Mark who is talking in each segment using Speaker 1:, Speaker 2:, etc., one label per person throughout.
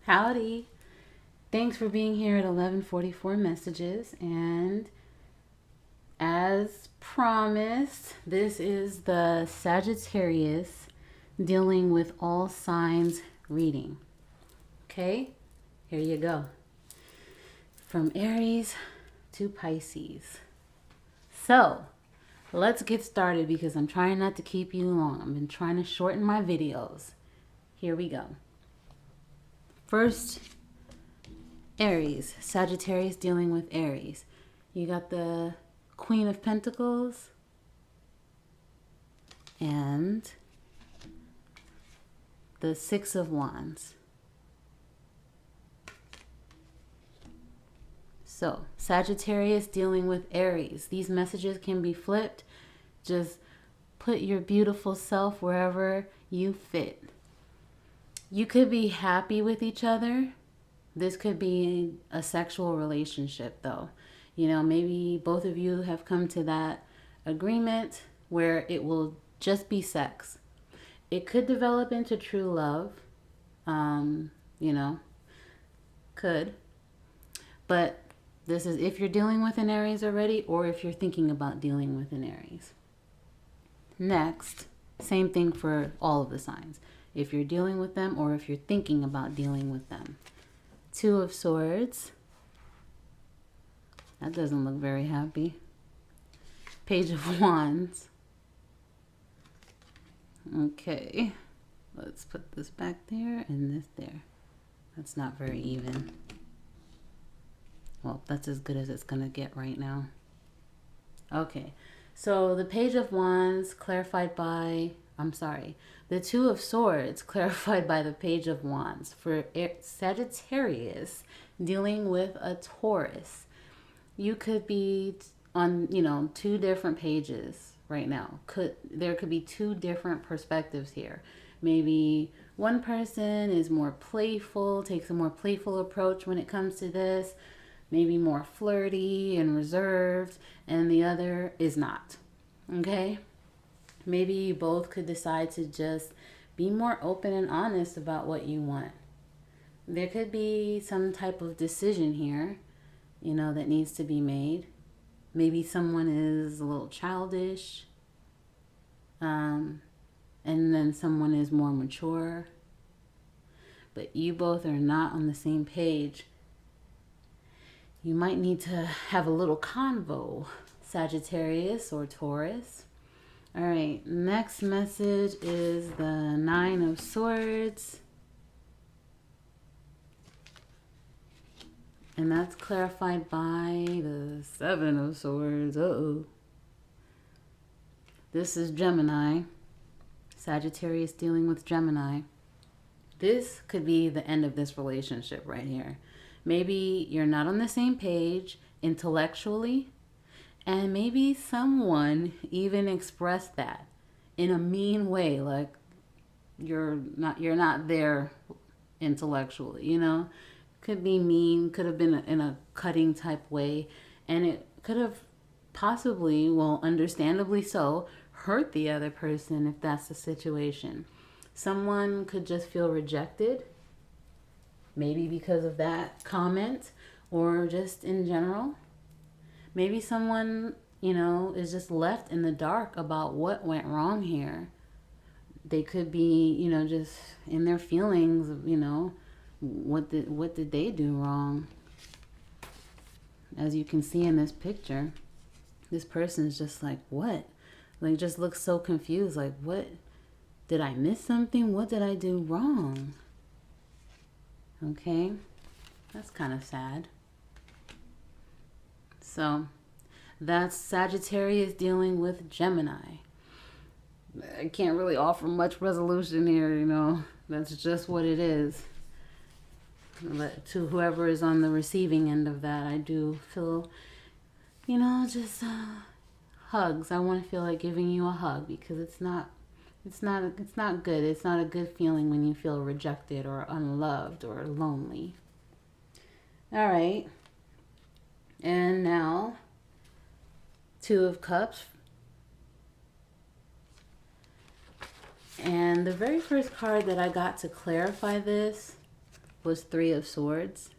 Speaker 1: Howdy. Thanks for being here at 11:44 messages, and as promised, this is the Sagittarius dealing with all signs reading. Okay? Here you go. From Aries to Pisces. So, let's get started because I'm trying not to keep you long. I've been trying to shorten my videos. Here we go. First, Aries, Sagittarius dealing with Aries. You got the Queen of Pentacles and the Six of Wands. So, Sagittarius dealing with Aries. These messages can be flipped. Just put your beautiful self wherever you fit. You could be happy with each other. This could be a sexual relationship, though. You know, maybe both of you have come to that agreement where it will just be sex. It could develop into true love, you know, could. But this is if you're dealing with an Aries already or if you're thinking about dealing with an Aries. Next, same thing for all of the signs. If you're dealing with them or if you're thinking about dealing with them. Two of Swords. That doesn't look very happy. Page of Wands. Okay. Let's put this back there and this there. That's not very even. Well, that's as good as it's going to get right now. Okay. So the Page of Wands clarified by, the Two of Swords clarified by the Page of Wands for Sagittarius dealing with a Taurus. You could be on, two different pages right now. There could be two different perspectives here. Maybe one person is more playful, takes a more playful approach when it comes to this, maybe more flirty and reserved, and the other is not. Okay? Maybe you both could decide to just be more open and honest about what you want. There could be some type of decision here, that needs to be made. Maybe someone is a little childish, and then someone is more mature. But you both are not on the same page. You might need to have a little convo, Sagittarius or Taurus. All right, next message is the Nine of Swords. And that's clarified by the Seven of Swords. Uh-oh. This is Gemini. Sagittarius dealing with Gemini. This could be the end of this relationship right here. Maybe you're not on the same page intellectually, and maybe someone even expressed that in a mean way, like you're not there intellectually, Could be mean, could have been in a cutting type way, and it could have possibly, well, understandably so, hurt the other person if that's the situation. Someone could just feel rejected, maybe because of that comment or just in general. Maybe someone, is just left in the dark about what went wrong here. They could be, just in their feelings, what did they do wrong? As you can see in this picture, this person is just like, what? Like, just looks so confused. Like, what? Did I miss something? What did I do wrong? Okay, that's kind of sad. So, that's Sagittarius dealing with Gemini. I can't really offer much resolution here, That's just what it is. But to whoever is on the receiving end of that, I do feel, just hugs. I want to feel like giving you a hug because it's not good. It's not a good feeling when you feel rejected or unloved or lonely. All right. And now, Two of Cups. And the very first card that I got to clarify this was Three of Swords.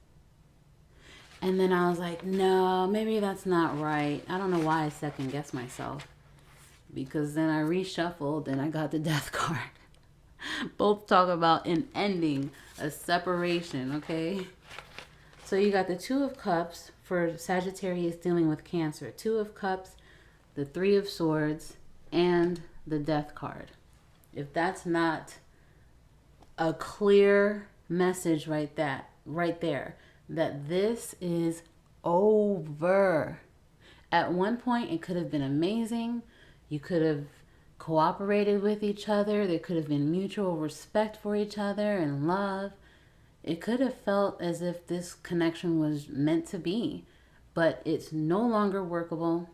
Speaker 1: And then I was like, no, maybe that's not right. I don't know why I second guessed myself. Because then I reshuffled and I got the Death card. Both talk about an ending, a separation, okay? So you got the Two of Cups for Sagittarius dealing with Cancer. Two of Cups, the Three of Swords, and the Death card. If that's not a clear message right there, that this is over. At one point, it could have been amazing. You could have cooperated with each other. There could have been mutual respect for each other and love. It could have felt as if this connection was meant to be, but it's no longer workable.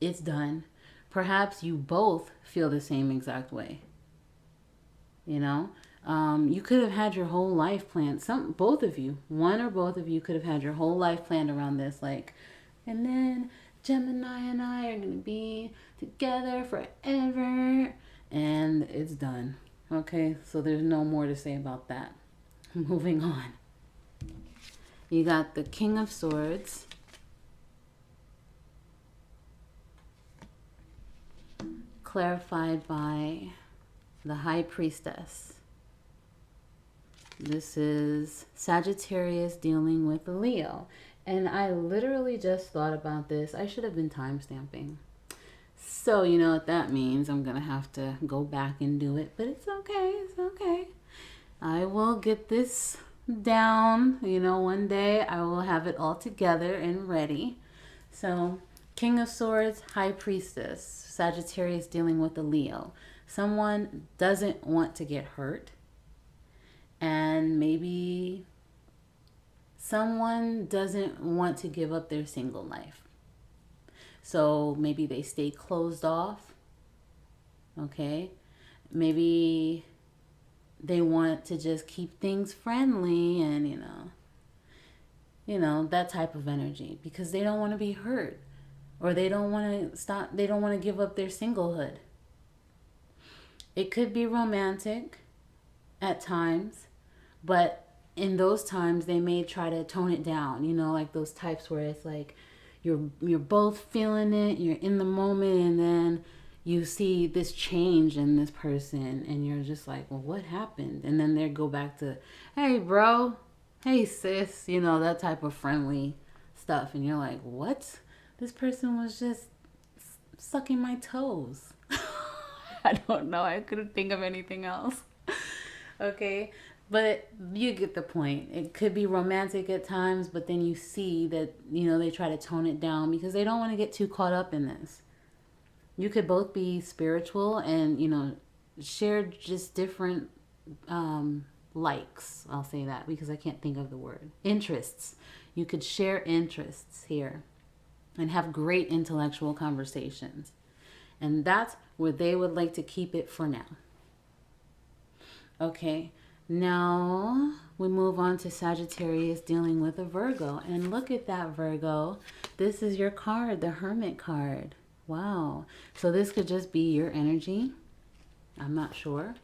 Speaker 1: It's done. Perhaps you both feel the same exact way. You know, you could have had your whole life planned. Both of you, one or both of you could have had your whole life planned around this. Like, and then Gemini and I are going to be together forever. And it's done. Okay, so there's no more to say about that. Moving on. You got the King of Swords. Clarified by the High Priestess. This is Sagittarius dealing with Leo. And I literally just thought about this. I should have been timestamping. So you know what that means. I'm going to have to go back and do it. But it's okay. It's okay. I will get this down. You know, one day I will have it all together and ready. So, King of Swords, High Priestess, Sagittarius dealing with a Leo. Someone doesn't want to get hurt. And maybe someone doesn't want to give up their single life. So maybe they stay closed off. Okay. Maybe they want to just keep things friendly and, you know, that type of energy because they don't want to be hurt or they don't want to stop. They don't want to give up their singlehood. It could be romantic at times, but in those times they may try to tone it down, you know, like those types where it's like you're both feeling it, you're in the moment, and then you see this change in this person and you're just like, well, what happened? And then they go back to, hey bro, hey sis, you know, that type of friendly stuff. And you're like, what? This person was just sucking my toes. I don't know. I couldn't think of anything else. Okay. But you get the point. It could be romantic at times, but then you see that, you know, they try to tone it down because they don't want to get too caught up in this. You could both be spiritual and, you know, share just different likes. I'll say that because I can't think of the word. Interests. You could share interests here and have great intellectual conversations. And that's where they would like to keep it for now. Okay. Now we move on to Sagittarius dealing with a Virgo. And look at that, Virgo. This is your card, the Hermit card. Wow. So this could just be your energy. I'm not sure.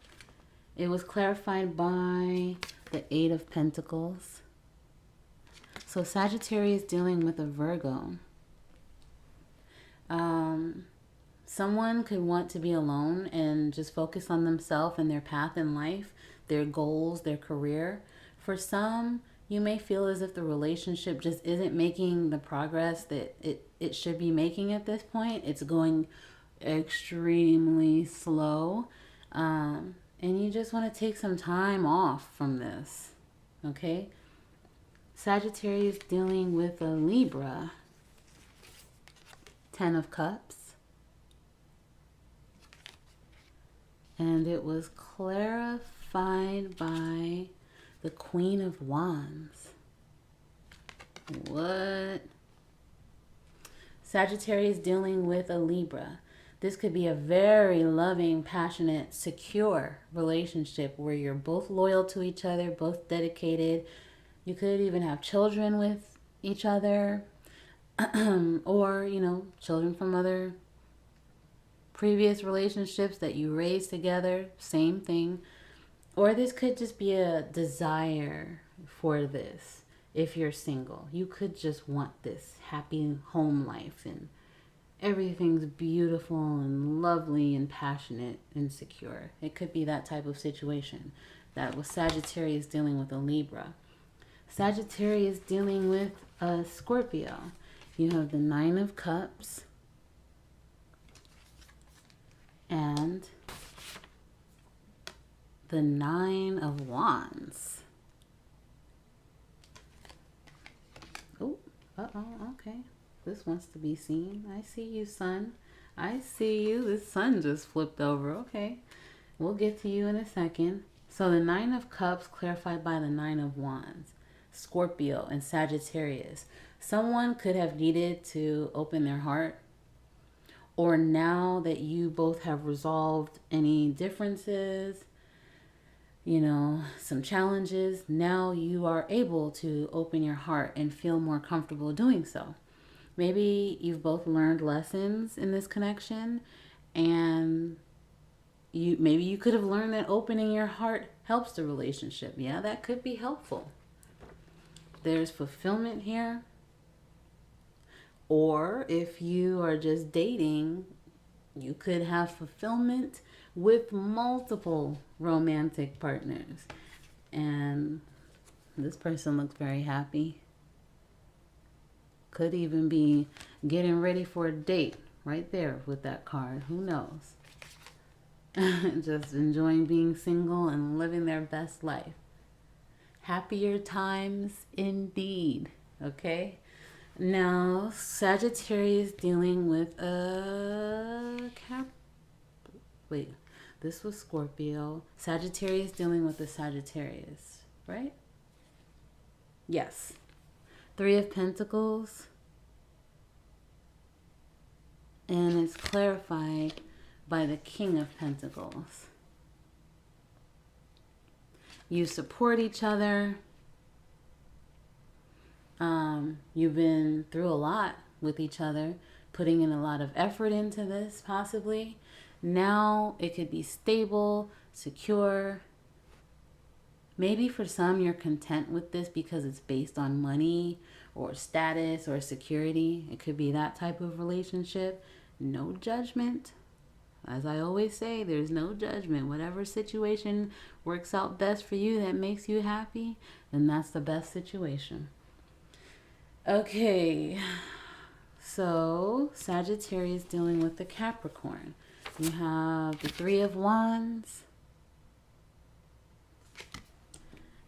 Speaker 1: It was clarified by the Eight of Pentacles. So Sagittarius dealing with a Virgo. Someone could want to be alone and just focus on themselves and their path in life, their goals, their career. For some, you may feel as if the relationship just isn't making the progress that it should be making at this point. It's going extremely slow. And you just want to take some time off from this. Okay? Sagittarius dealing with a Libra. Ten of Cups. And it was clarified by the Queen of Wands. What? Sagittarius dealing with a Libra. This could be a very loving, passionate, secure relationship where you're both loyal to each other, both dedicated. You could even have children with each other. Or, you know, children from other previous relationships that you raised together. Same thing. Or this could just be a desire for this. If you're single, you could just want this happy home life and everything's beautiful and lovely and passionate and secure. It could be that type of situation. That was Sagittarius dealing with a Libra. Sagittarius dealing with a Scorpio. You have the Nine of Cups and the Nine of Wands. Oh, okay. This wants to be seen. I see you, sun. I see you. This sun just flipped over. Okay. We'll get to you in a second. So the Nine of Cups clarified by the Nine of Wands. Scorpio and Sagittarius. Someone could have needed to open their heart, or now that you both have resolved any differences, some challenges, now you are able to open your heart and feel more comfortable doing so. Maybe you've both learned lessons in this connection, and maybe you could have learned that opening your heart helps the relationship. Yeah, that could be helpful. There's fulfillment here. Or if you are just dating, you could have fulfillment with multiple romantic partners. And this person looks very happy. Could even be getting ready for a date right there with that card. Who knows? Just enjoying being single and living their best life. Happier times indeed. Okay? Now, Sagittarius dealing with a Wait, this was Scorpio. Sagittarius dealing with a Sagittarius, right? Yes. Three of Pentacles. And it's clarified by the King of Pentacles. You support each other. You've been through a lot with each other, putting in a lot of effort into this, possibly. Now it could be stable, secure. Maybe for some you're content with this because it's based on money or status or security. It could be that type of relationship. No judgment. As I always say, there's no judgment. Whatever situation works out best for you that makes you happy, then that's the best situation. Okay, so Sagittarius dealing with the Capricorn. You have the Three of Wands,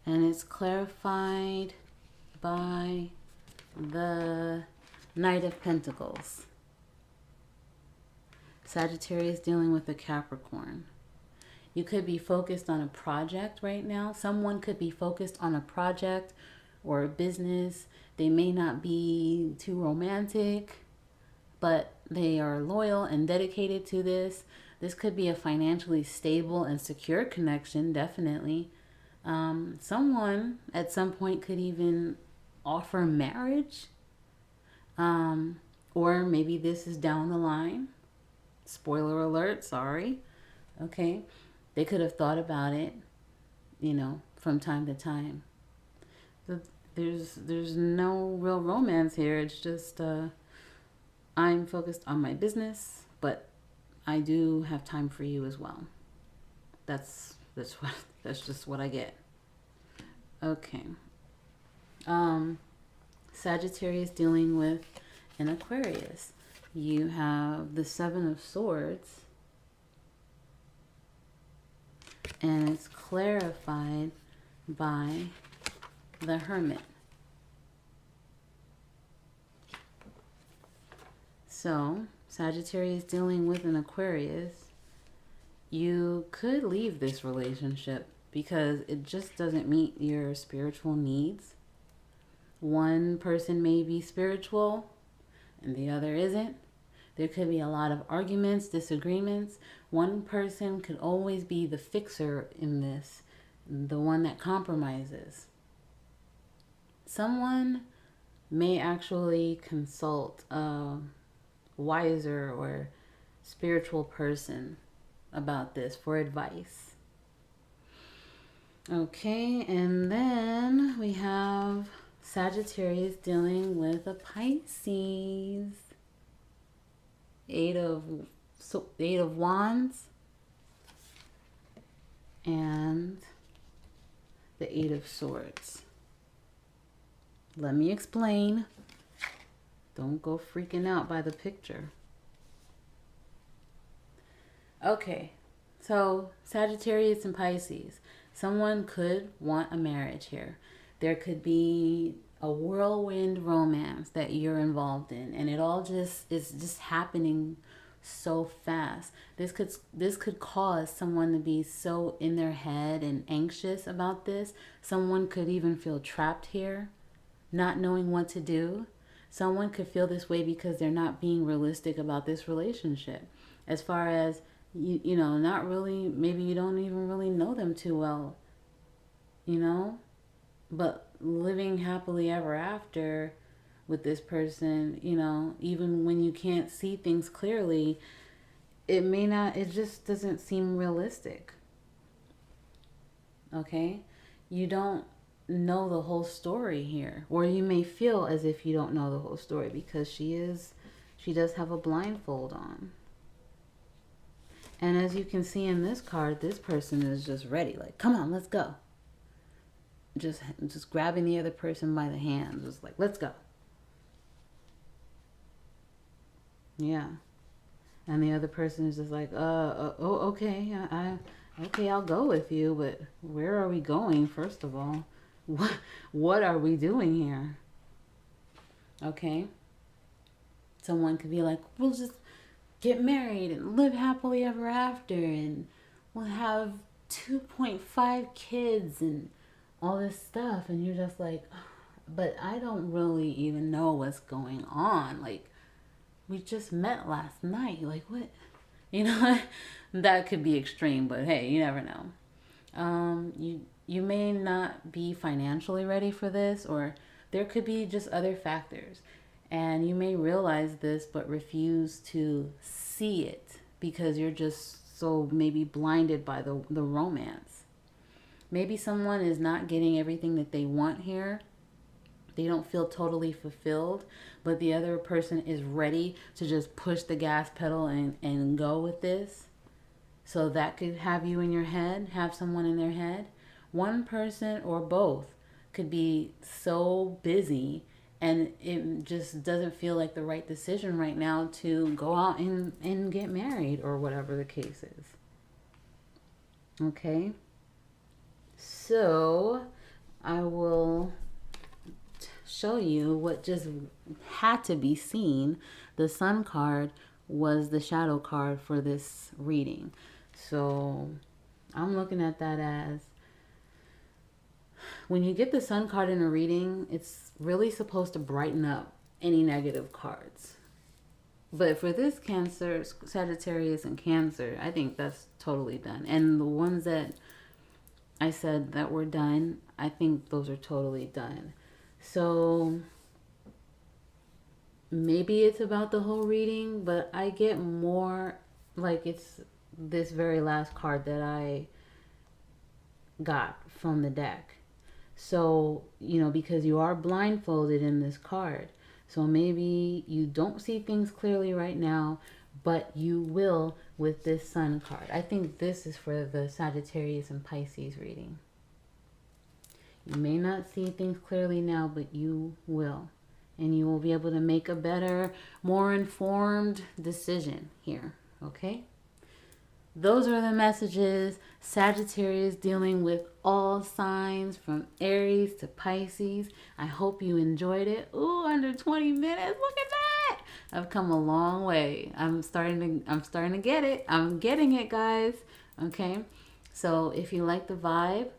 Speaker 1: and it's clarified by the Knight of Pentacles. Sagittarius dealing with the Capricorn. You could be focused on a project right now. Someone could be focused on a project or a business. They may not be too romantic, but they are loyal and dedicated to this. This could be a financially stable and secure connection, definitely. Someone at some point could even offer marriage. Or maybe this is down the line. Spoiler alert, sorry. Okay. They could have thought about it, from time to time. There's no real romance here. It's just I'm focused on my business, but I do have time for you as well. That's just what I get. Okay. Sagittarius dealing with an Aquarius. You have the Seven of Swords, and it's clarified by the Hermit. So, Sagittarius dealing with an Aquarius, you could leave this relationship because it just doesn't meet your spiritual needs. One person may be spiritual and the other isn't. There could be a lot of arguments, disagreements. One person could always be the fixer in this, the one that compromises. Someone may actually consult a wiser or spiritual person about this for advice. Okay, and then we have Sagittarius dealing with a Pisces. Eight of Wands and the Eight of Swords. Let me explain. Don't go freaking out by the picture. Okay, so Sagittarius and Pisces. Someone could want a marriage here. There could be a whirlwind romance that you're involved in, and it all just is just happening so fast. This could cause someone to be so in their head and anxious about this. Someone could even feel trapped here, not knowing what to do. Someone could feel this way because they're not being realistic about this relationship. As far as you know, not really, maybe you don't even really know them too well, you know, but living happily ever after with this person, you know, even when you can't see things clearly, it may not, it just doesn't seem realistic. Okay? You don't know the whole story here, or you may feel as if you don't know the whole story because she does have a blindfold on. And as you can see in this card, this person is just ready, like, come on, let's go. Just grabbing the other person by the hand, just like, let's go. Yeah. And the other person is just like, oh, okay, okay, I'll go with you, but where are we going, first of all? What are we doing here? Okay. Someone could be like, we'll just get married and live happily ever after, and we'll have 2.5 kids and all this stuff. And you're just like, but I don't really even know what's going on. Like, we just met last night. Like, what? You know, that could be extreme, but hey, you never know. You may not be financially ready for this, or there could be just other factors. And you may realize this, but refuse to see it because you're just so maybe blinded by the romance. Maybe someone is not getting everything that they want here. They don't feel totally fulfilled, but the other person is ready to just push the gas pedal and go with this. So that could have you in your head, have someone in their head. One person or both could be so busy and it just doesn't feel like the right decision right now to go out and get married or whatever the case is. Okay. So I will show you what just had to be seen. The Sun card was the shadow card for this reading. So I'm looking at that as when you get the Sun card in a reading, it's really supposed to brighten up any negative cards. But for this Cancer, Sagittarius and Cancer, I think that's totally done. And the ones that I said that were done, I think those are totally done. So maybe it's about the whole reading, but I get more like it's this very last card that I got from the deck. So, you know, because you are blindfolded in this card. So maybe you don't see things clearly right now, but you will with this Sun card. I think this is for the Sagittarius and Pisces reading. You may not see things clearly now, but you will. And you will be able to make a better, more informed decision here. Okay? Those are the messages. Sagittarius dealing with all signs from Aries to Pisces. I hope you enjoyed it. Ooh, under 20 minutes. Look at that. I've come a long way. I'm starting to get it. I'm getting it, guys. Okay? So if you like the vibe,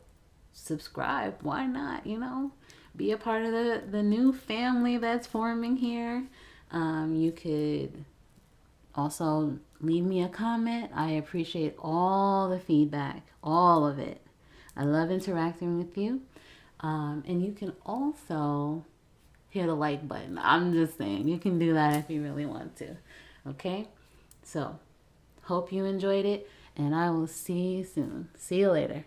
Speaker 1: subscribe. Why not? You know, be a part of the new family that's forming here. You could also leave me a comment. I appreciate all the feedback, all of it. I love interacting with you. And you can also hit a like button. I'm just saying, you can do that if you really want to. Okay? So, hope you enjoyed it, and I will see you soon. See you later.